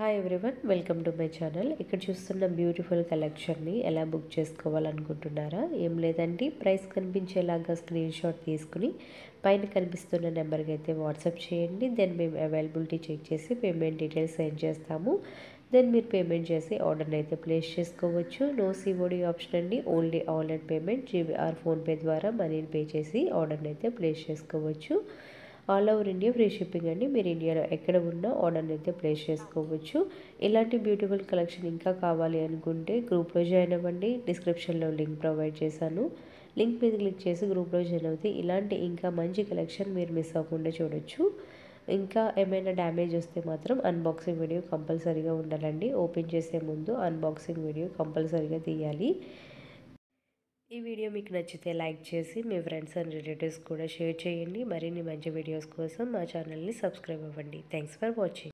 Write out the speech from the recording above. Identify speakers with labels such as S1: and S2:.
S1: Hi everyone, welcome to my channel. ఇక్కడ చూస్తున్న beautiful కలెక్షన్ని ఎలా బుక్ చేసుకోవాలనుకుంటున్నారా? ఏం లేదండి, ప్రైస్ కనిపించేలాగా స్క్రీన్ షాట్ తీసుకుని పైన కనిపిస్తున్న నెంబర్కి అయితే వాట్సాప్ చేయండి. దెన్ మేము అవైలబిలిటీ చెక్ చేసి పేమెంట్ డీటెయిల్స్ సెండ్ చేస్తాము. దెన్ మీరు పేమెంట్ చేసి ఆర్డర్ని అయితే ప్లేస్ చేసుకోవచ్చు. నో సిఓడి ఆప్షన్ అండి, only online payment GBR PhonePe ద్వారా మనీని పే చేసి ఆర్డర్ని అయితే ప్లేస్ చేసుకోవచ్చు. All over India free shipping అండి. మీరు ఇండియాలో ఎక్కడ ఉన్నా ఆర్డర్ని అయితే ప్లేస్ చేసుకోవచ్చు. ఇలాంటి బ్యూటిఫుల్ కలెక్షన్ ఇంకా కావాలి అనుకుంటే గ్రూప్లో జాయిన్ అవ్వండి. డిస్క్రిప్షన్లో లింక్ ప్రొవైడ్ చేశాను. లింక్ మీద క్లిక్ చేసి గ్రూప్లో జాయిన్ అవుతే ఇలాంటి ఇంకా మంచి కలెక్షన్ మీరు మిస్ అవ్వకుండా చూడొచ్చు. ఇంకా ఏమైనా డ్యామేజ్ వస్తే మాత్రం అన్బాక్సింగ్ వీడియో కంపల్సరీగా ఉండాలండి. ఓపెన్ చేసే ముందు అన్బాక్సింగ్ వీడియో కంపల్సరీగా తీయాలి. ఈ వీడియో మీకు నచ్చితే లైక్ చేసి మీ ఫ్రెండ్స్ అండ్ రిలేటివ్స్ కూడా షేర్ చేయండి. మరిన్ని మంచి వీడియోస్ కోసం మా ఛానల్ని సబ్స్క్రైబ్ అవ్వండి. Thanks for watching.